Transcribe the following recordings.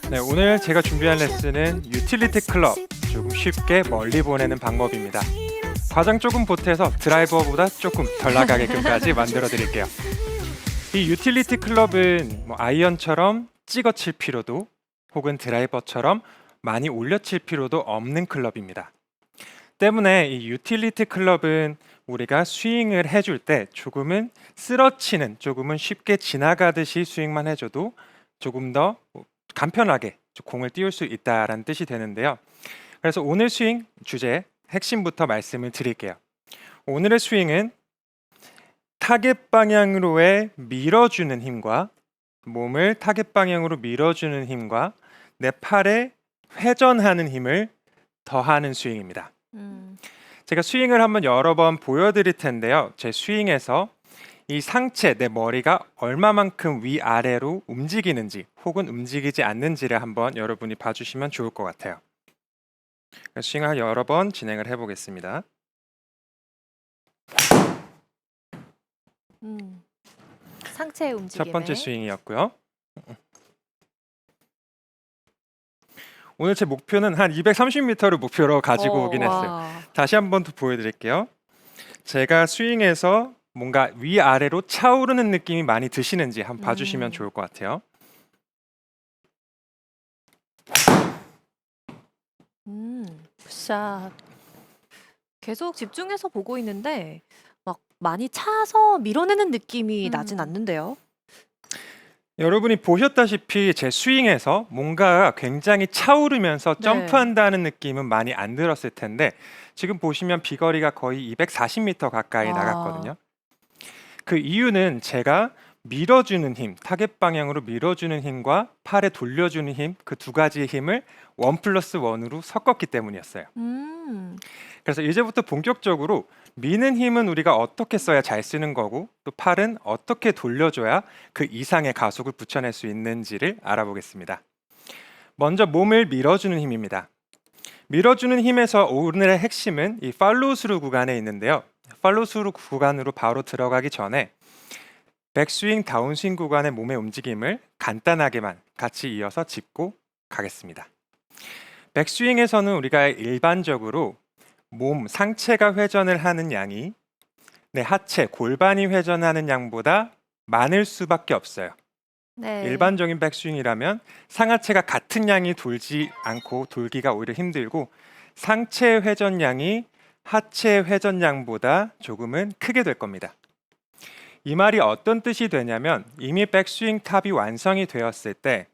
네, 오늘 제가 준비한 레슨은 유틸리티 클럽, 조금 쉽게 멀리 보내는 방법입니다. 과장 조금 보태서 드라이버보다 조금 덜 나가게끔까지 만들어 드릴게요. 이 유틸리티 클럽은 아이언처럼 찍어 칠 필요도 혹은 드라이버처럼 많이 올려 칠 필요도 없는 클럽입니다. 때문에 이 유틸리티 클럽은 우리가 스윙을 해줄 때 조금은 쓰러치는, 조금은 쉽게 지나가듯이 스윙만 해줘도 조금 더 간편하게 공을 띄울 수 있다라는 뜻이 되는데요. 그래서 오늘 스윙 주제 핵심부터 말씀을 드릴게요. 오늘의 스윙은 타겟 방향으로의 밀어주는 힘과 몸을 타겟 방향으로 밀어주는 힘과 내 팔에 회전하는 힘을 더하는 스윙입니다. 제가 스윙을 한번 여러 번 보여드릴 텐데요. 제 스윙에서 이 상체, 내 머리가 얼마만큼 위아래로 움직이는지 혹은 움직이지 않는지를 한번 여러분이 봐주시면 좋을 것 같아요. 스윙을 여러 번 진행을 해보겠습니다. 상체의 움직임에 첫 번째 스윙이었고요. 오늘 제 목표는 한 230m를 목표로 가지고 오긴 했어요. 와. 다시 한번 더 보여드릴게요. 제가 스윙에서 뭔가 위아래로 차오르는 느낌이 많이 드시는지 한번 봐주시면 좋을 것 같아요. 굿샷. 계속 집중해서 보고 있는데 막 많이 차서 밀어내는 느낌이 나진 않는데요. 여러분이 보셨다시피 제 스윙에서 뭔가 굉장히 차오르면서 네. 점프한다는 느낌은 많이 안 들었을 텐데 지금 보시면 비거리가 거의 240m 가까이 와. 나갔거든요. 그 이유는 제가 밀어주는 힘, 타겟 방향으로 밀어주는 힘과 팔에 돌려주는 힘, 그 두 가지의 힘을 1+1으로 섞었기 때문이었어요. 그래서 이제부터 본격적으로 미는 힘은 우리가 어떻게 써야 잘 쓰는 거고 또 팔은 어떻게 돌려줘야 그 이상의 가속을 붙여낼 수 있는지를 알아보겠습니다. 먼저 몸을 밀어주는 힘입니다. 밀어주는 힘에서 오늘의 핵심은 이 팔로우 스루 구간에 있는데요. 팔로우 스루 구간으로 바로 들어가기 전에 백스윙, 다운스윙 구간의 몸의 움직임을 간단하게만 같이 이어서 짚고 가겠습니다. 백스윙에서는 우리가 일반적으로 몸, 상체가 회전을 하는 양이 내 하체, 골반이 회전하는 양보다 많을 수밖에 없어요. 네. 일반적인 백스윙이라면 상하체가 같은 양이 돌지 않고 돌기가 오히려 힘들고 상체 회전량이 하체 회전량보다 조금은 크게 될 겁니다. 이 말이 어떤 뜻이 되냐면 이미 백스윙 탑이 완성이 되었을 때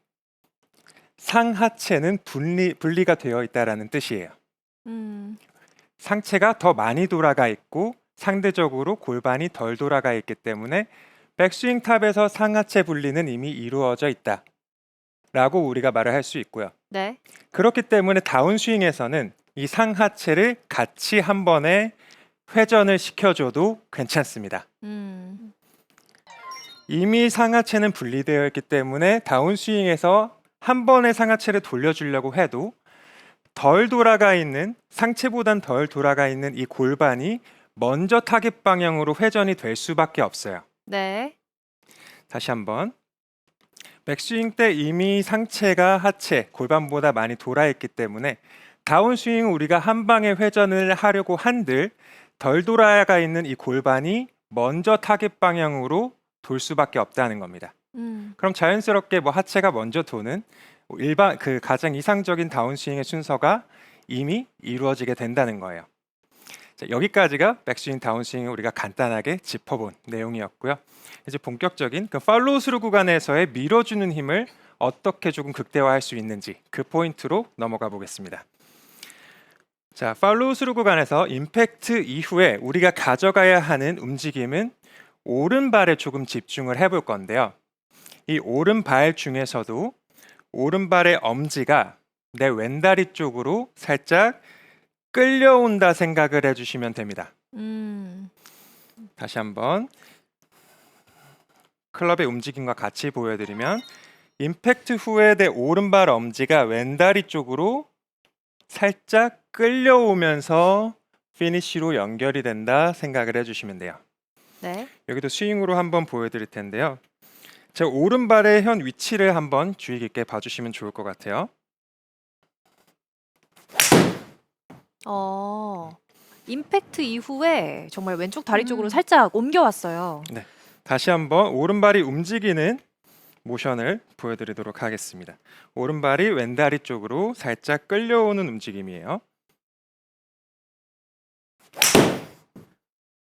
상하체는 분리가 되어 있다는 뜻이에요. 상체가 더 많이 돌아가 있고 상대적으로 골반이 덜 돌아가 있기 때문에 백스윙 탑에서 상하체 분리는 이미 이루어져 있다 라고 우리가 말을 할 수 있고요. 네. 그렇기 때문에 다운스윙에서는 이 상하체를 같이 한 번에 회전을 시켜줘도 괜찮습니다. 이미 상하체는 분리되어 있기 때문에 다운스윙에서 한 번에 상하체를 돌려주려고 해도 덜 돌아가 있는, 상체보단 덜 돌아가 있는 이 골반이 먼저 타겟 방향으로 회전이 될 수밖에 없어요. 네. 다시 한번. 백스윙 때 이미 상체가 하체, 골반보다 많이 돌아 있기 때문에 다운스윙 우리가 한 방에 회전을 하려고 한들 덜 돌아가 있는 이 골반이 먼저 타겟 방향으로 돌 수밖에 없다는 겁니다. 그럼 자연스럽게 하체가 먼저 도는 일반 그 가장 이상적인 다운스윙의 순서가 이미 이루어지게 된다는 거예요. 자, 여기까지가 백스윙 다운스윙을 우리가 간단하게 짚어본 내용이었고요. 이제 본격적인 그 팔로우 스루 구간에서의 밀어주는 힘을 어떻게 조금 극대화할 수 있는지 그 포인트로 넘어가 보겠습니다. 자, 팔로우 스루 구간에서 임팩트 이후에 우리가 가져가야 하는 움직임은 오른발에 조금 집중을 해볼 건데요. 이 오른발 중에서도 오른발의 엄지가 내 왼다리 쪽으로 살짝 끌려온다 생각을 해주시면 됩니다. 다시 한번 클럽의 움직임과 같이 보여드리면 임팩트 후에 내 오른발 엄지가 왼다리 쪽으로 살짝 끌려오면서 피니쉬로 연결이 된다 생각을 해주시면 돼요. 네. 여기도 스윙으로 한번 보여드릴 텐데요. 제 오른발의 현 위치를 한번 주의 깊게 봐주시면 좋을 것 같아요. 임팩트 이후에 정말 왼쪽 다리 쪽으로 음. 살짝 옮겨왔어요. 다시 한번 오른발이 움직이는 모션을 보여드리도록 하겠습니다. 오른발이 왼다리 쪽으로 살짝 끌려오는 움직임이에요.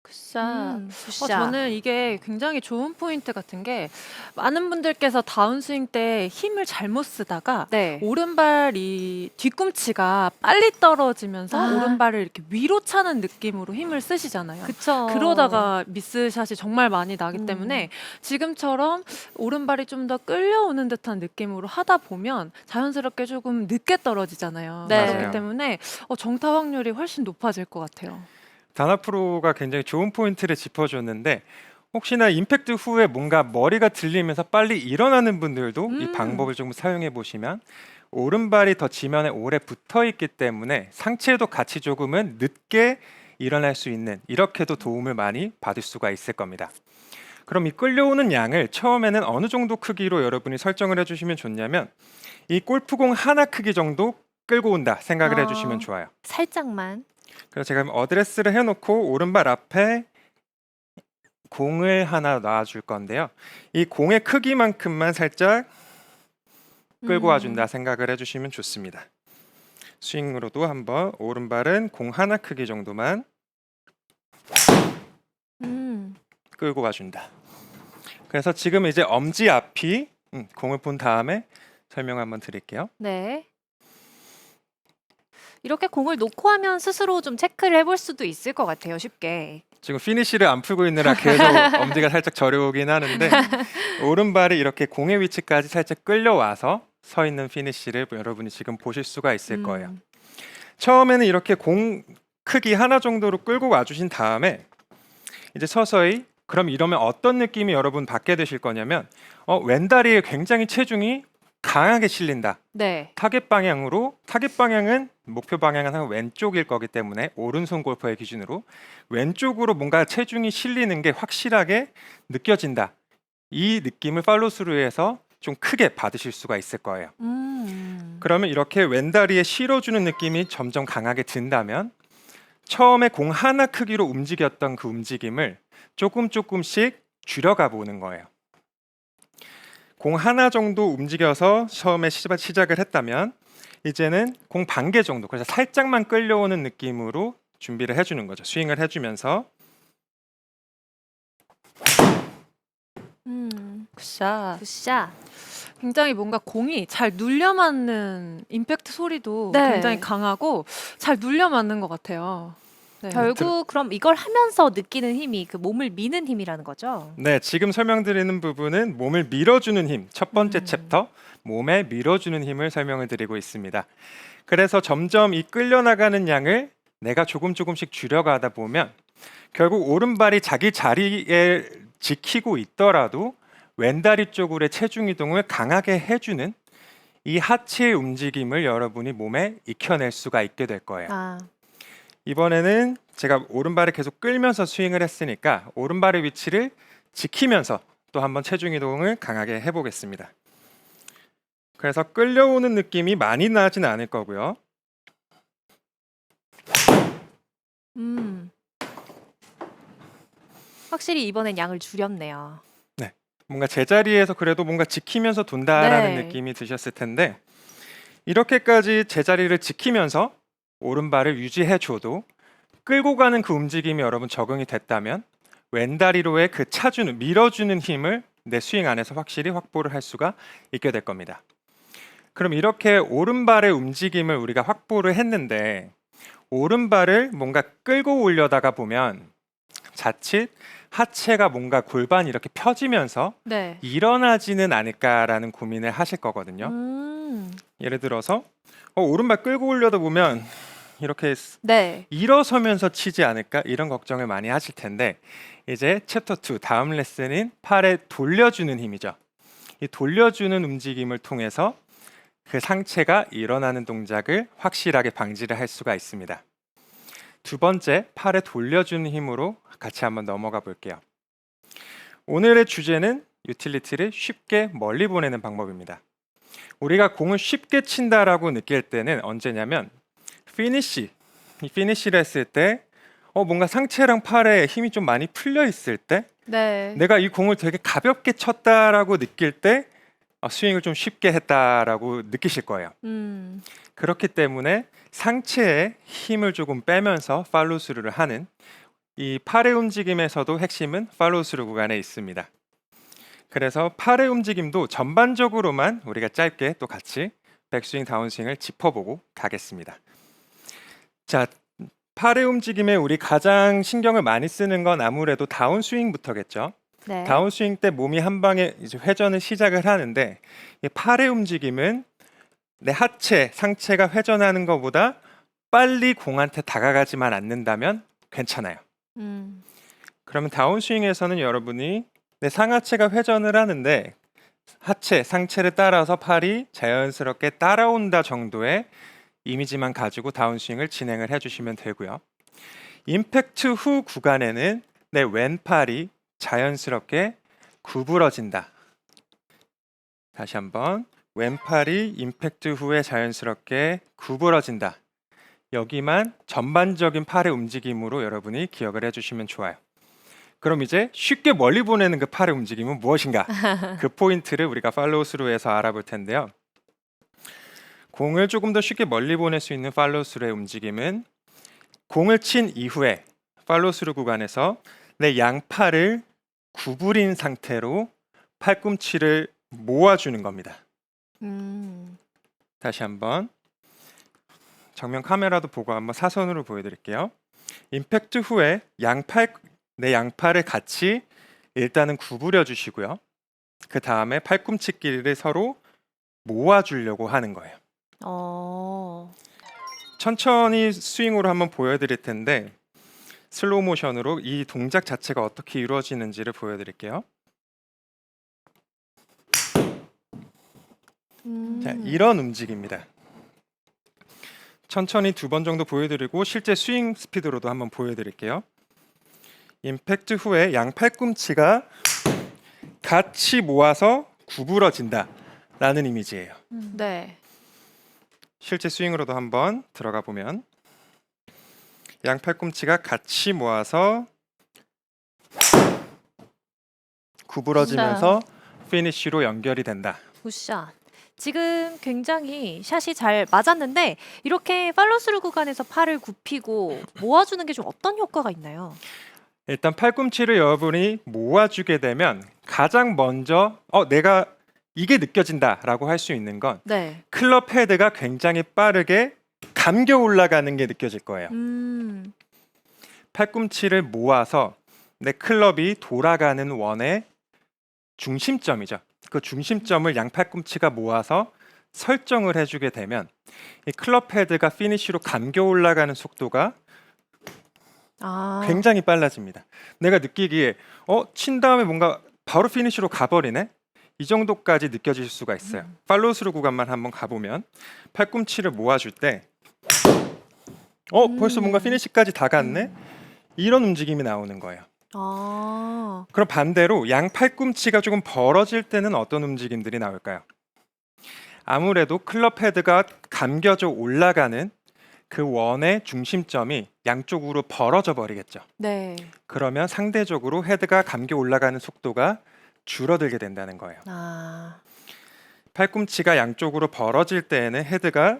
굿샷. 굿샷. 저는 이게 굉장히 좋은 포인트 같은 게 많은 분들께서 다운스윙 때 힘을 잘못 쓰다가 네. 오른발이 뒤꿈치가 빨리 떨어지면서 아. 오른발을 이렇게 위로 차는 느낌으로 힘을 쓰시잖아요. 그쵸. 그러다가 미스샷이 정말 많이 나기 음. 때문에 지금처럼 오른발이 좀 더 끌려오는 듯한 느낌으로 하다 보면 자연스럽게 조금 늦게 떨어지잖아요. 네. 그렇기 맞아요. 때문에 정타 확률이 훨씬 높아질 것 같아요. 다나 프로가 굉장히 좋은 포인트를 짚어줬는데 혹시나 임팩트 후에 뭔가 머리가 들리면서 빨리 일어나는 분들도 이 방법을 좀 사용해 보시면 오른발이 더 지면에 오래 붙어 있기 때문에 상체도 같이 조금은 늦게 일어날 수 있는 이렇게도 도움을 많이 받을 수가 있을 겁니다. 그럼 이 끌려오는 양을 처음에는 어느 정도 크기로 여러분이 설정을 해주시면 좋냐면 이 골프공 하나 크기 정도 끌고 온다 생각을 아. 해주시면 좋아요. 살짝만. 그래서 제가 어드레스를 해놓고 오른발 앞에 공을 하나 놔줄 건데요. 이 공의 크기만큼만 살짝 끌고 와준다 생각을 해주시면 좋습니다. 스윙으로도 한번 오른발은 공 하나 크기 정도만 끌고 와준다. 그래서 지금 이제 엄지 앞이 공을 본 다음에 설명 한번 드릴게요. 네. 이렇게 공을 놓고 하면 스스로 좀 체크를 해볼 수도 있을 것 같아요. 쉽게. 지금 피니쉬를 안 풀고 있느라 계속 엄지가 살짝 저려오긴 하는데 오른발이 이렇게 공의 위치까지 살짝 끌려와서 서 있는 피니쉬를 여러분이 지금 보실 수가 있을 거예요. 처음에는 이렇게 공 크기 하나 정도로 끌고 와주신 다음에 이제 서서히 그럼 이러면 어떤 느낌이 여러분 받게 되실 거냐면 왼다리에 굉장히 체중이 강하게 실린다. 네. 타겟 방향은 목표 방향은 항상 왼쪽일 거기 때문에 오른손 골퍼의 기준으로 왼쪽으로 뭔가 체중이 실리는 게 확실하게 느껴진다. 이 느낌을 팔로스루해서 좀 크게 받으실 수가 있을 거예요. 그러면 이렇게 왼다리에 실어주는 느낌이 점점 강하게 든다면 처음에 공 하나 크기로 움직였던 그 움직임을 조금씩 줄여가 보는 거예요. 공 하나 정도 움직여서 처음에 시작을 했다면 이제는 공 반 개 정도, 그래서 살짝만 끌려오는 느낌으로 준비를 해주는 거죠. 스윙을 해주면서 굿샷. 굿샷. 굉장히 뭔가 공이 잘 눌려 맞는 임팩트 소리도 네. 굉장히 강하고 잘 눌려 맞는 것 같아요. 네. 결국 그럼 이걸 하면서 느끼는 힘이 그 몸을 미는 힘이라는 거죠? 네, 지금 설명드리는 부분은 몸을 밀어주는 힘, 첫 번째 챕터 몸에 밀어주는 힘을 설명을 드리고 있습니다. 그래서 점점 이 끌려나가는 양을 내가 조금씩 줄여가다 보면 결국 오른발이 자기 자리에 지키고 있더라도 왼다리 쪽으로의 체중 이동을 강하게 해주는 이 하체의 움직임을 여러분이 몸에 익혀낼 수가 있게 될 거예요. 이번에는 제가 오른발을 계속 끌면서 스윙을 했으니까 오른발의 위치를 지키면서 또 한번 체중 이동을 강하게 해보겠습니다. 그래서 끌려오는 느낌이 많이 나진 않을 거고요. 확실히 이번엔 양을 줄였네요. 뭔가 제자리에서 그래도 뭔가 지키면서 돈다라는 네. 느낌이 드셨을 텐데 이렇게까지 제자리를 지키면서 오른발을 유지해줘도 끌고 가는 그 움직임이 여러분 적응이 됐다면 왼다리로의 그 차주는 밀어주는 힘을 내 스윙 안에서 확실히 확보를 할 수가 있게 될 겁니다. 그럼 이렇게 오른발의 움직임을 우리가 확보를 했는데 오른발을 뭔가 끌고 올려다가 보면 자칫 하체가 뭔가 골반이 이렇게 펴지면서 네. 일어나지는 않을까라는 고민을 하실 거거든요. 예를 들어서 오른발 끌고 올려다 보면 이렇게 네. 일어서면서 치지 않을까 이런 걱정을 많이 하실 텐데 이제 챕터 2 다음 레슨인 팔에 돌려주는 힘이죠. 이 돌려주는 움직임을 통해서 그 상체가 일어나는 동작을 확실하게 방지를 할 수가 있습니다. 두 번째, 팔에 돌려주는 힘으로 같이 한번 넘어가 볼게요. 오늘의 주제는 유틸리티를 쉽게 멀리 보내는 방법입니다. 우리가 공을 쉽게 친다라고 느낄 때는 언제냐면 이 피니쉬를 했을 때 뭔가 상체랑 팔에 힘이 좀 많이 풀려 있을 때 네. 내가 이 공을 되게 가볍게 쳤다라고 느낄 때 스윙을 좀 쉽게 했다라고 느끼실 거예요. 그렇기 때문에 상체에 힘을 조금 빼면서 팔로우 스루를 하는 이 팔의 움직임에서도 핵심은 팔로우 스루 구간에 있습니다. 그래서 팔의 움직임도 전반적으로만 우리가 짧게 또 같이 백스윙, 다운스윙을 짚어보고 가겠습니다. 자, 팔의 움직임에 우리 가장 신경을 많이 쓰는 건 아무래도 다운스윙부터겠죠. 네. 다운스윙 때 몸이 한 방에 이제 회전을 시작을 하는데 이 팔의 움직임은 내 하체, 상체가 회전하는 것보다 빨리 공한테 다가가지만 않는다면 괜찮아요. 음. 그러면 다운스윙에서는 여러분이 내 상하체가 회전을 하는데 하체, 상체를 따라서 팔이 자연스럽게 따라온다 정도의 이미지만 가지고 다운스윙을 진행을 해주시면 되고요. 임팩트 후 구간에는 내 왼팔이 자연스럽게 구부러진다. 다시 한번 왼팔이 임팩트 후에 자연스럽게 구부러진다. 여기만 전반적인 팔의 움직임으로 여러분이 기억을 해주시면 좋아요. 그럼 이제 쉽게 멀리 보내는 그 팔의 움직임은 무엇인가? 그 포인트를 우리가 팔로우 스루에서 알아볼 텐데요. 공을 조금 더 쉽게 멀리 보낼 수 있는 팔로우 스루의 움직임은 공을 친 이후에 팔로우 스루 구간에서 내 양팔을 구부린 상태로 팔꿈치를 모아주는 겁니다. 다시 한번 정면 카메라도 보고 한번 사선으로 보여드릴게요. 임팩트 후에 내 양팔을 같이 일단은 구부려 주시고요. 그 다음에 팔꿈치 길이를 서로 모아주려고 하는 거예요. 천천히 스윙으로 한번 보여드릴 텐데 슬로우 모션으로 이 동작 자체가 어떻게 이루어지는지를 보여드릴게요. 자, 이런 움직임입니다. 천천히 2번 정도 보여드리고 실제 스윙 스피드로도 한번 보여드릴게요. 임팩트 후에 양 팔꿈치가 같이 모아서 구부러진다 라는 이미지예요. 네. 실제 스윙으로도 한번 들어가 보면 양 팔꿈치가 같이 모아서 구부러지면서 피니쉬로 연결이 된다. 굿샷. 지금 굉장히 샷이 잘 맞았는데 이렇게 팔로스루 구간에서 팔을 굽히고 모아주는 게 좀 어떤 효과가 있나요? 일단 팔꿈치를 여러분이 모아주게 되면 가장 먼저 내가 이게 느껴진다라고 할 수 있는 건 네. 클럽 헤드가 굉장히 빠르게 감겨 올라가는 게 느껴질 거예요. 팔꿈치를 모아서 내 클럽이 돌아가는 원의 중심점이죠. 그 중심점을 양 팔꿈치가 모아서 설정을 해주게 되면 이 클럽 헤드가 피니쉬로 감겨 올라가는 속도가 굉장히 빨라집니다. 내가 느끼기에 친 다음에 뭔가 바로 피니쉬로 가버리네? 이 정도까지 느껴질 수가 있어요. 팔로우 스루 구간만 한번 가보면 팔꿈치를 모아줄 때 벌써 뭔가 피니쉬까지 다 갔네? 이런 움직임이 나오는 거예요. 그럼 반대로 양 팔꿈치가 조금 벌어질 때는 어떤 움직임들이 나올까요? 아무래도 클럽 헤드가 감겨져 올라가는 그 원의 중심점이 양쪽으로 벌어져 버리겠죠. 네. 그러면 상대적으로 헤드가 감겨 올라가는 속도가 줄어들게 된다는 거예요. 팔꿈치가 양쪽으로 벌어질 때에는 헤드가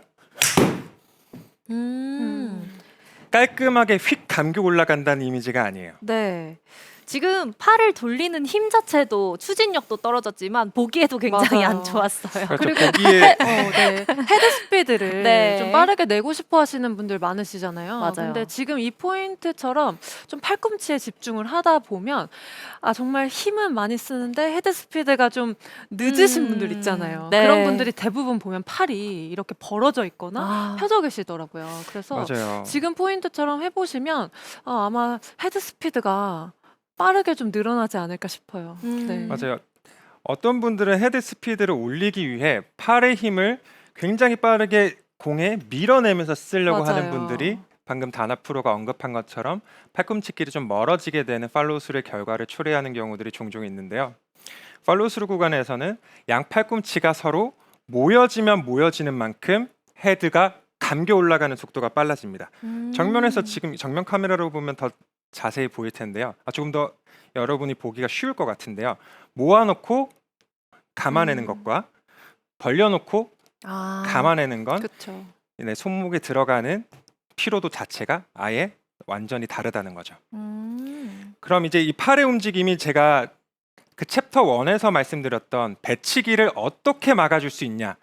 깔끔하게 휙 감겨 올라간다는 이미지가 아니에요. 네. 지금 팔을 돌리는 힘 자체도 추진력도 떨어졌지만 보기에도 굉장히 안 맞아요. 좋았어요. 그렇죠. 그리고 거기에 네. 헤드 스피드를 네. 좀 빠르게 내고 싶어 하시는 분들 많으시잖아요. 맞아요. 근데 지금 이 포인트처럼 좀 팔꿈치에 집중을 하다 보면 정말 힘은 많이 쓰는데 헤드 스피드가 좀 늦으신 분들 있잖아요. 네. 그런 분들이 대부분 보면 팔이 이렇게 벌어져 있거나 펴져 계시더라고요. 그래서 맞아요. 지금 포인트처럼 해보시면 아마 헤드 스피드가 빠르게 좀 늘어나지 않을까 싶어요. 네. 맞아요. 어떤 분들은 헤드 스피드를 올리기 위해 팔의 힘을 굉장히 빠르게 공에 밀어내면서 쓰려고 하는 맞아요. 분들이 방금 다나 프로가 언급한 것처럼 팔꿈치끼리 좀 멀어지게 되는 팔로우 스루의 결과를 초래하는 경우들이 종종 있는데요. 팔로우스루 구간에서는 양 팔꿈치가 서로 모여지면 모여지는 만큼 헤드가 감겨 올라가는 속도가 빨라집니다. 정면에서 지금 정면 카메라로 보면 더 자세히 보일 텐데요. 조금 더 여러분이 보기가 쉬울 것 같은데요. 모아놓고 감아내는 것과 벌려놓고 감아내는 건 그렇죠. 네, 손목에 들어가는 피로도 자체가 아예 완전히 다르다는 거죠. 그럼 이제 이 팔의 움직임이 제가 그 챕터 1에서 말씀드렸던 배치기를 어떻게 막아줄 수 있냐,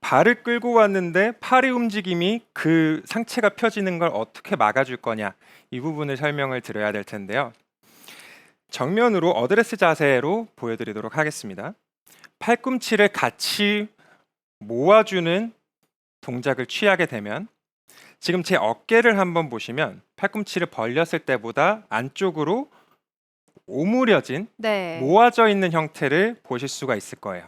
발을 끌고 왔는데 팔의 움직임이 그 상체가 펴지는 걸 어떻게 막아줄 거냐, 이 부분을 설명을 드려야 될 텐데요. 정면으로 어드레스 자세로 보여드리도록 하겠습니다. 팔꿈치를 같이 모아주는 동작을 취하게 되면 지금 제 어깨를 한번 보시면 팔꿈치를 벌렸을 때보다 안쪽으로 오므려진 네. 모아져 있는 형태를 보실 수가 있을 거예요.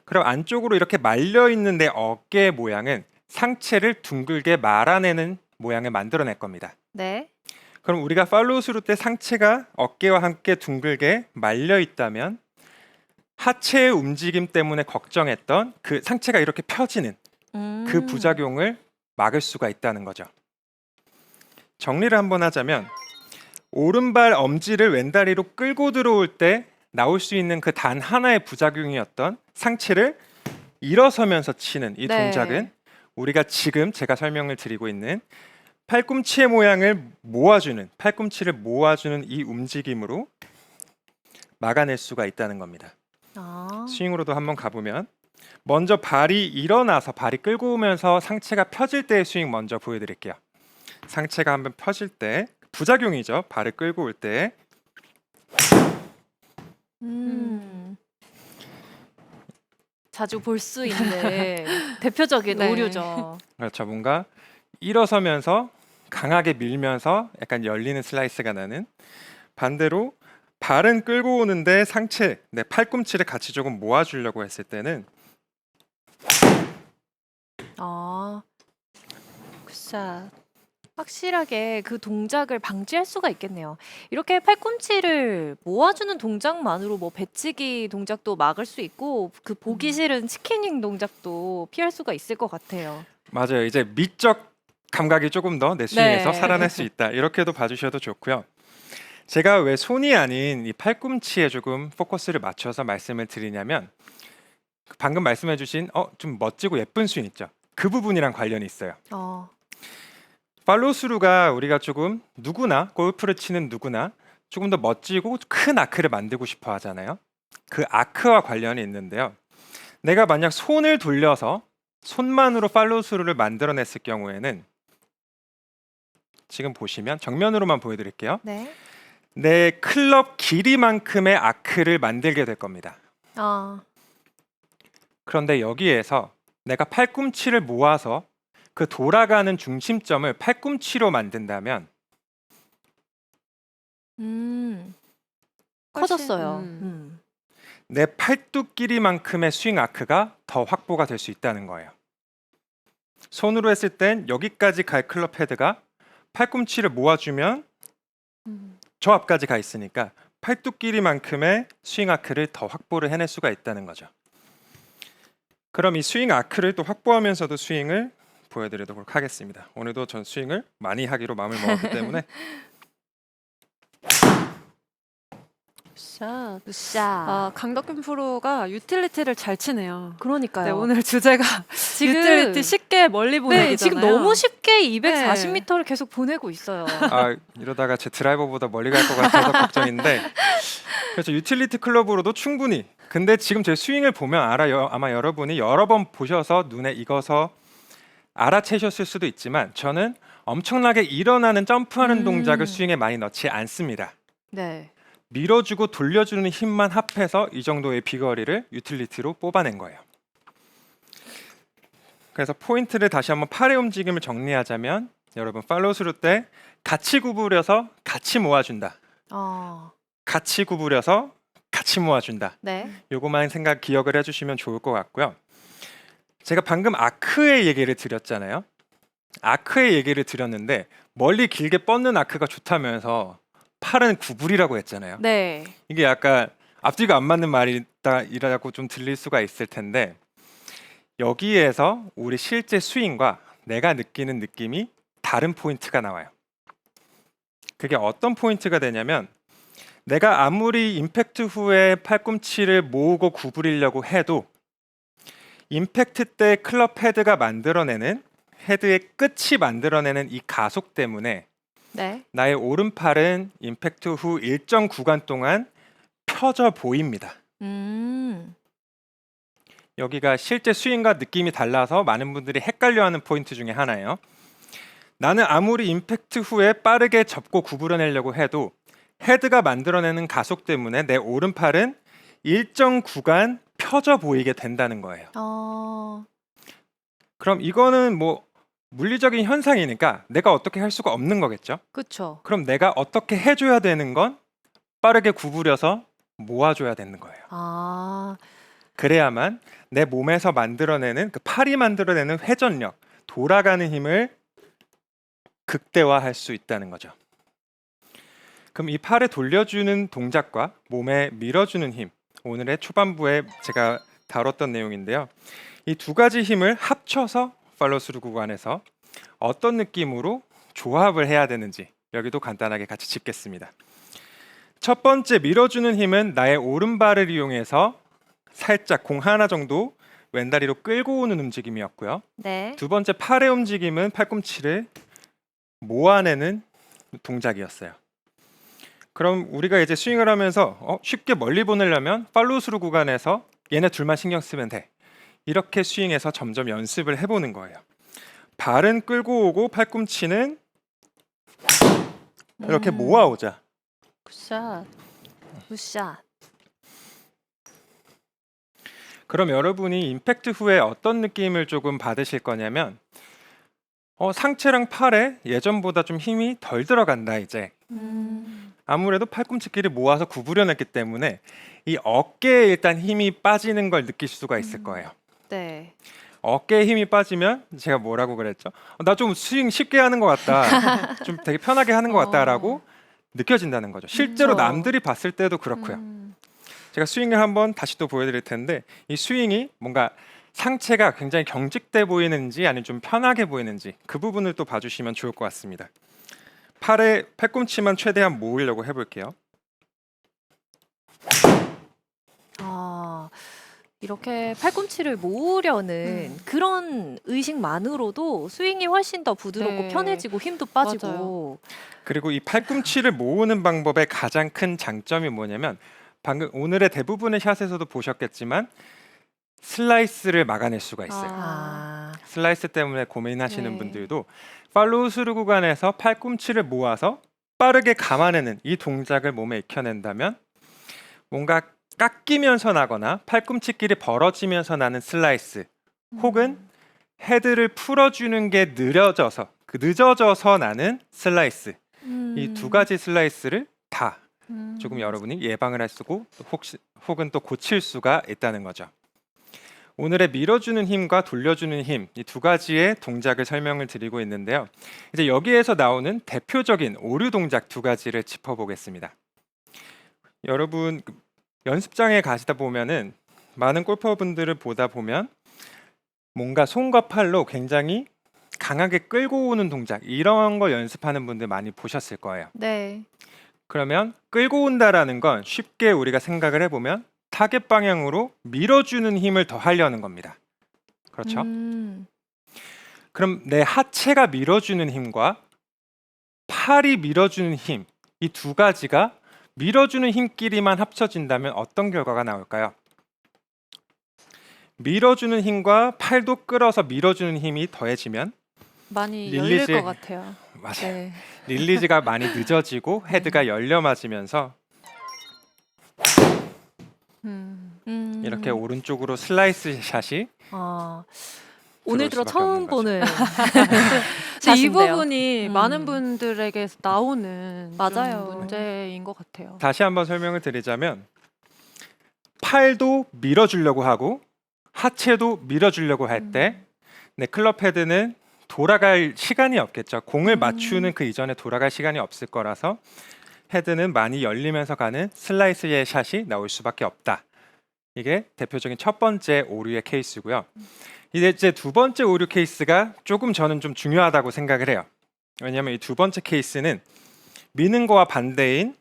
그럼 안쪽으로 이렇게 말려 있는 내 어깨의 모양은 상체를 둥글게 말아내는 모양을 만들어낼 겁니다. 네. 그럼 우리가 팔로우 스루 때 상체가 어깨와 함께 둥글게 말려 있다면 하체의 움직임 때문에 걱정했던 그 상체가 이렇게 펴지는 그 부작용을 막을 수가 있다는 거죠. 정리를 한번 하자면 오른발 엄지를 왼다리로 끌고 들어올 때 나올 수 있는 그 단 하나의 부작용이었던 상체를 일어서면서 치는 이 네. 동작은 우리가 지금 제가 설명을 드리고 있는 팔꿈치의 모양을 모아주는, 팔꿈치를 모아주는 이 움직임으로 막아낼 수가 있다는 겁니다. 스윙으로도 한번 가보면 먼저 발이 일어나서 발이 끌고 오면서 상체가 펴질 때의 스윙 먼저 보여드릴게요. 상체가 한번 펴질 때 부작용이죠. 발을 끌고 올 때 자주 볼 수 있는 대표적인 네. 오류죠. 그렇죠. 뭔가 일어서면서 강하게 밀면서 약간 열리는 슬라이스가 나는, 반대로 발은 끌고 오는데 상체, 내 팔꿈치를 같이 조금 모아주려고 했을 때는 굿샷. 확실하게 그 동작을 방지할 수가 있겠네요. 이렇게 팔꿈치를 모아주는 동작만으로 뭐 배치기 동작도 막을 수 있고 그 보기 싫은 치킨윙 동작도 피할 수가 있을 것 같아요. 맞아요. 이제 미적 감각이 조금 더 내 스윙에서 네. 살아날 수 있다. 이렇게도 봐주셔도 좋고요. 제가 왜 손이 아닌 이 팔꿈치에 조금 포커스를 맞춰서 말씀을 드리냐면 방금 말씀해주신 좀 멋지고 예쁜 스윙 있죠. 그 부분이랑 관련이 있어요. 팔로우스루가 우리가 조금 누구나 골프를 치는 누구나 조금 더 멋지고 큰 아크를 만들고 싶어 하잖아요. 그 아크와 관련이 있는데요. 내가 만약 손을 돌려서 손만으로 팔로우스루를 만들어냈을 경우에는 지금 보시면 정면으로만 보여드릴게요. 네. 내 클럽 길이만큼의 아크를 만들게 될 겁니다. 그런데 여기에서 내가 팔꿈치를 모아서 그 돌아가는 중심점을 팔꿈치로 만든다면 커졌어요. 내 팔뚝 길이만큼의 스윙 아크가 더 확보가 될 수 있다는 거예요. 손으로 했을 땐 여기까지 갈 클럽 헤드가 팔꿈치를 모아주면 저 앞까지 가 있으니까 팔뚝 길이만큼의 스윙 아크를 더 확보를 해낼 수가 있다는 거죠. 그럼 이 스윙 아크를 또 확보하면서도 스윙을 보여드리도록 하겠습니다. 오늘도 전 스윙을 많이 하기로 마음을 먹었기 때문에 굿샷. 굿샷. 강덕균 프로가 유틸리티를 잘 치네요. 그러니까요. 네, 오늘 주제가 지금 유틸리티 쉽게 멀리 보내기잖아요. 네, 지금 너무 쉽게 240m를 계속 보내고 있어요. 이러다가 제 드라이버보다 멀리 갈 것 같아서 걱정인데 그래서 유틸리티 클럽으로도 충분히, 근데 지금 제 스윙을 보면 아마 여러분이 여러 번 보셔서 눈에 익어서 알아채셨을 수도 있지만 저는 엄청나게 일어나는 점프하는 동작을 스윙에 많이 넣지 않습니다. 네. 밀어주고 돌려주는 힘만 합해서 이 정도의 비거리를 유틸리티로 뽑아낸 거예요. 그래서 포인트를 다시 한번 팔의 움직임을 정리하자면 여러분 팔로우 스루 때 같이 구부려서 같이 모아준다. 같이 구부려서 같이 모아준다. 네. 요거만 기억을 해주시면 좋을 것 같고요. 제가 방금 아크의 얘기를 드렸잖아요. 아크의 얘기를 드렸는데 멀리 길게 뻗는 아크가 좋다면서 팔은 구부리라고 했잖아요. 네. 이게 약간 앞뒤가 안 맞는 말이라고 좀 들릴 수가 있을 텐데 여기에서 우리 실제 스윙과 내가 느끼는 느낌이 다른 포인트가 나와요. 그게 어떤 포인트가 되냐면 내가 아무리 임팩트 후에 팔꿈치를 모으고 구부리려고 해도 임팩트 때 클럽 헤드가 만들어내는 헤드의 끝이 만들어내는 이 가속 때문에 네. 나의 오른팔은 임팩트 후 일정 구간 동안 펴져 보입니다. 여기가 실제 스윙과 느낌이 달라서 많은 분들이 헷갈려하는 포인트 중에 하나예요. 나는 아무리 임팩트 후에 빠르게 접고 구부려내려고 해도 헤드가 만들어내는 가속 때문에 내 오른팔은 일정 구간 펴져 보이게 된다는 거예요. 그럼 이거는 뭐 물리적인 현상이니까 내가 어떻게 할 수가 없는 거겠죠? 그렇죠. 그럼 내가 어떻게 해줘야 되는 건 빠르게 구부려서 모아줘야 되는 거예요. 그래야만 내 몸에서 만들어내는 그 팔이 만들어내는 회전력, 돌아가는 힘을 극대화할 수 있다는 거죠. 그럼 이 팔에 돌려주는 동작과 몸에 밀어주는 힘, 오늘의 초반부에 제가 다뤘던 내용인데요. 이 두 가지 힘을 합쳐서 팔로스루 구간에서 어떤 느낌으로 조합을 해야 되는지 여기도 간단하게 같이 짚겠습니다. 첫 번째 밀어주는 힘은 나의 오른발을 이용해서 살짝 공 하나 정도 왼다리로 끌고 오는 움직임이었고요. 네. 두 번째 팔의 움직임은 팔꿈치를 모아내는 동작이었어요. 그럼 우리가 이제 스윙을 하면서 쉽게 멀리 보내려면 팔로우스루 구간에서 얘네 둘만 신경 쓰면 돼. 이렇게 스윙해서 점점 연습을 해보는 거예요. 발은 끌고 오고 팔꿈치는 이렇게 모아오자. 굿샷. 굿샷. 그럼 여러분이 임팩트 후에 어떤 느낌을 조금 받으실 거냐면 상체랑 팔에 예전보다 좀 힘이 덜 들어간다 이제. 아무래도 팔꿈치끼리 모아서 구부려냈기 때문에 이 어깨에 일단 힘이 빠지는 걸 느낄 수가 있을 거예요. 네. 어깨에 힘이 빠지면 제가 뭐라고 그랬죠? 나 좀 스윙 쉽게 하는 것 같다. 좀 되게 편하게 하는 것 같다라고 느껴진다는 거죠. 실제로 그렇죠. 남들이 봤을 때도 그렇고요. 제가 스윙을 한번 다시 또 보여드릴 텐데 이 스윙이 뭔가 상체가 굉장히 경직돼 보이는지 아니면 좀 편하게 보이는지 그 부분을 또 봐주시면 좋을 것 같습니다. 팔꿈치만 최대한 모으려고 해볼게요. 이렇게 팔꿈치를 모으려는 그런 의식만으로도 스윙이 훨씬 더 부드럽고 네. 편해지고 힘도 빠지고. 맞아요. 그리고 이 팔꿈치를 모으는 방법의 가장 큰 장점이 뭐냐면 방금 오늘의 대부분의 샷에서도 보셨겠지만 슬라이스를 막아낼 수가 있어요. 슬라이스 때문에 고민하시는 네. 분들도 팔로우 스루 구간에서 팔꿈치를 모아서 빠르게 감아내는 이 동작을 몸에 익혀낸다면 뭔가 깎이면서 나거나 팔꿈치끼리 벌어지면서 나는 슬라이스 혹은 헤드를 풀어주는 게 늦어져서 나는 슬라이스 이 두 가지 슬라이스를 다 조금 여러분이 예방을 할 수고 혹은 또 고칠 수가 있다는 거죠. 오늘의 밀어주는 힘과 돌려주는 힘 이 두 가지의 동작을 설명을 드리고 있는데요. 이제 여기에서 나오는 대표적인 오류 동작 두 가지를 짚어보겠습니다. 여러분 연습장에 가시다 보면은 많은 골퍼분들을 보다 보면 뭔가 손과 팔로 굉장히 강하게 끌고 오는 동작 이런 거 연습하는 분들 많이 보셨을 거예요. 네. 그러면 끌고 온다라는 건 쉽게 우리가 생각을 해보면 타겟 방향으로 밀어주는 힘을 더 하려는 겁니다. 그렇죠? 그럼 내 하체가 밀어주는 힘과 팔이 밀어주는 힘, 이 두 가지가 밀어주는 힘끼리만 합쳐진다면 어떤 결과가 나올까요? 밀어주는 힘과 팔도 끌어서 밀어주는 힘이 더해지면 많이 열릴 릴리즈- 것 같아요. 맞아요. 네. 릴리즈가 많이 늦어지고 헤드가 열려 맞으면서 이렇게 오른쪽으로 슬라이스 샷이 오늘 들어 수밖에 처음 없는 거죠. 보는 근데 이 샷인데요. 부분이 많은 분들에게 나오는 맞아요. 좀 문제인 것 같아요. 다시 한번 설명을 드리자면 팔도 밀어주려고 하고 하체도 밀어주려고 할 때 내 클럽 헤드는 돌아갈 시간이 없겠죠. 공을 맞추는 그 이전에 돌아갈 시간이 없을 거라서 헤드는 많이 열리면서 가는 슬라이스의 샷이 나올 수밖에 없다. 이게 대표적인 첫 번째 오류의 케이스고요. 이제 두 번째 오류 케이스가 조금 저는 좀 중요하다고 생각을 해요. 왜냐하면 이 두 번째 케이스는 미는 거와 반대인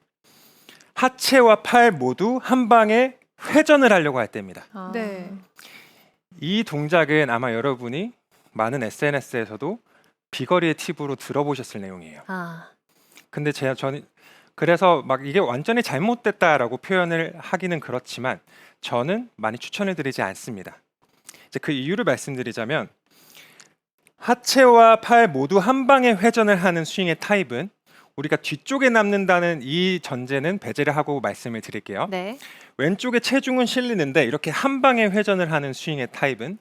하체와 팔 모두 한 방에 회전을 하려고 할 때입니다. 아. 네. 이 동작은 아마 여러분이 많은 SNS에서도 비거리의 팁으로 들어보셨을 내용이에요. 아, 근데 저는 그래서 막 이게 완전히 잘못됐다라고 표현을 하기는 그렇지만 저는 많이 추천을 드리지 않습니다. 이제 그 이유를 말씀드리자면 하체와 팔 모두 한 방에 회전을 하는 스윙의 타입은 우리가 뒤쪽에 남는다는 이 전제는 배제를 하고 말씀을 드릴게요. 네. 왼쪽에 체중은 실리는데 이렇게 한 방에 회전을 하는 스윙의 타입은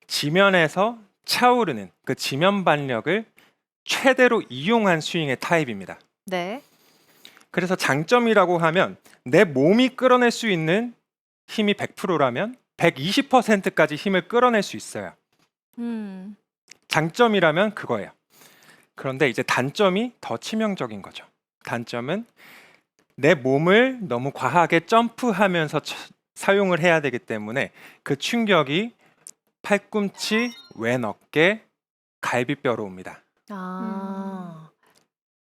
지면에서 차오르는 그 지면 반력을 최대로 이용한 스윙의 타입입니다. 네. 그래서 장점이라고 하면 내 몸이 끌어낼 수 있는 힘이 100%라면 120%까지 힘을 끌어낼 수 있어요. 장점이라면 그거예요. 그런데 이제 단점이 더 치명적인 거죠. 단점은 내 몸을 너무 과하게 점프하면서 사용을 해야 되기 때문에 그 충격이 팔꿈치, 왼 어깨, 갈비뼈로 옵니다. 아,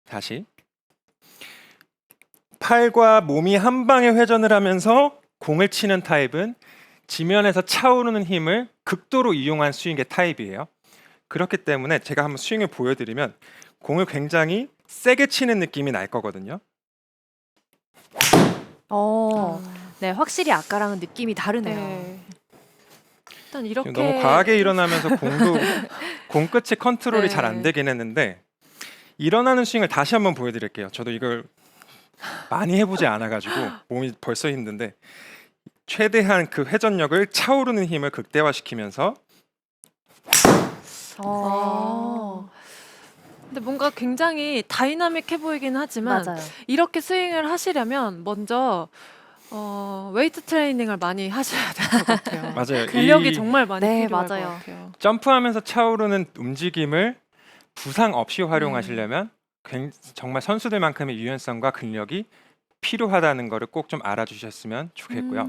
다시 팔과 몸이 한 방에 회전을 하면서 공을 치는 타입은 지면에서 차오르는 힘을 극도로 이용한 스윙의 타입이에요. 그렇기 때문에 제가 한번 스윙을 보여드리면 공을 굉장히 세게 치는 느낌이 날 거거든요. 네, 확실히 아까랑은 느낌이 다르네요. 네. 일단 이렇게 너무 과하게 일어나면서 공 끝이 컨트롤이 네. 잘 안 되긴 했는데 일어나는 스윙을 다시 한번 보여드릴게요. 저도 이걸 많이 해보지 않아가지고 몸이 벌써 힘든데 최대한 그 회전력을 차오르는 힘을 극대화시키면서 근데 뭔가 굉장히 다이나믹해 보이긴 하지만 맞아요. 이렇게 스윙을 하시려면 먼저 웨이트 트레이닝을 많이 하셔야 될 것 같아요. 맞아요. 근력이 이 정말 많이 네, 필요할 맞아요. 것 같아요. 점프하면서 차오르는 움직임을 부상 없이 활용하시려면 정말 선수들만큼의 유연성과 근력이 필요하다는 것을 꼭 좀 알아주셨으면 좋겠고요.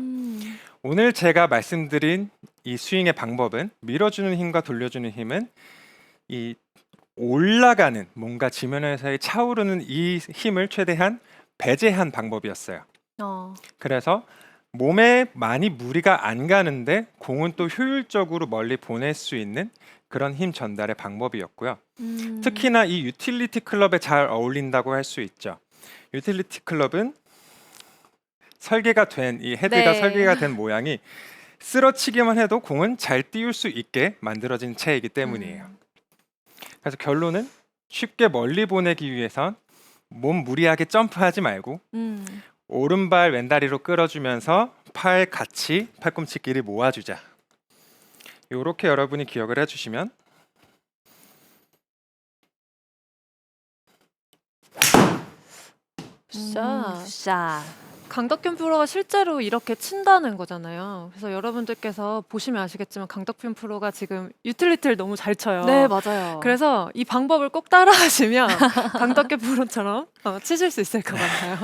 오늘 제가 말씀드린 이 스윙의 방법은 밀어주는 힘과 돌려주는 힘은 이 올라가는 뭔가 지면에서의 차오르는 이 힘을 최대한 배제한 방법이었어요. 그래서 몸에 많이 무리가 안 가는데 공은 또 효율적으로 멀리 보낼 수 있는 그런 힘 전달의 방법이었고요. 특히나 이 유틸리티 클럽에 잘 어울린다고 할 수 있죠. 유틸리티 클럽은 설계가 된 이 헤드가 네. 설계가 된 모양이 쓰러치기만 해도 공은 잘 띄울 수 있게 만들어진 채이기 때문이에요. 그래서 결론은 쉽게 멀리 보내기 위해선 몸 무리하게 점프하지 말고 오른발 왼다리로 끌어주면서 팔 같이 팔꿈치끼리 모아주자. 이렇게 여러분이 기억을 해주시면 샷. 강덕균 프로가 실제로 이렇게 친다는 거잖아요. 그래서 여러분들께서 보시면 아시겠지만 강덕균 프로가 지금 유틸리티를 너무 잘 쳐요. 네, 맞아요. 그래서 이 방법을 꼭 따라하시면 강덕균 프로처럼 치실 수 있을 것 같아요.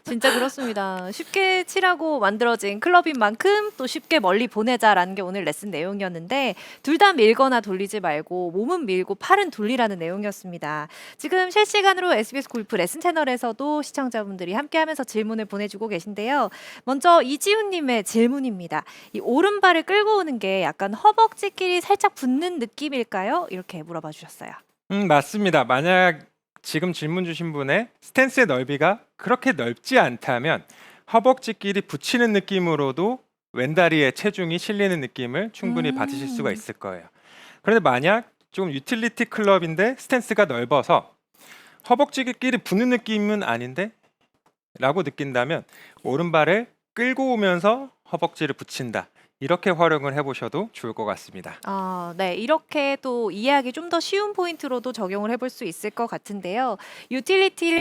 진짜 그렇습니다. 쉽게 치라고 만들어진 클럽인 만큼 또 쉽게 멀리 보내자라는 게 오늘 레슨 내용이었는데 둘 다 밀거나 돌리지 말고 몸은 밀고 팔은 돌리라는 내용이었습니다. 지금 실시간으로 SBS 골프 레슨 채널에서도 시청자분들이 함께하면서 질문을 보내주고 계신데요. 먼저 이지훈님의 질문입니다. 이 오른발을 끌고 오는 게 약간 허벅지끼리 살짝 붙는 느낌일까요? 이렇게 물어봐 주셨어요. 맞습니다. 만약 지금 질문 주신 분의 스탠스의 넓이가 그렇게 넓지 않다면 허벅지끼리 붙이는 느낌으로도 왼다리에 체중이 실리는 느낌을 충분히 받으실 수가 있을 거예요. 그런데 만약 좀 유틸리티 클럽인데 스탠스가 넓어서 허벅지끼리 붙는 느낌은 아닌데 라고 느낀다면 오른발을 끌고 오면서 허벅지를 붙인다. 이렇게 활용을 해보셔도 좋을 것 같습니다. 네. 이렇게 또 이해하기 좀 더 쉬운 포인트로도 적용을 해볼 수 있을 것 같은데요. 유틸리티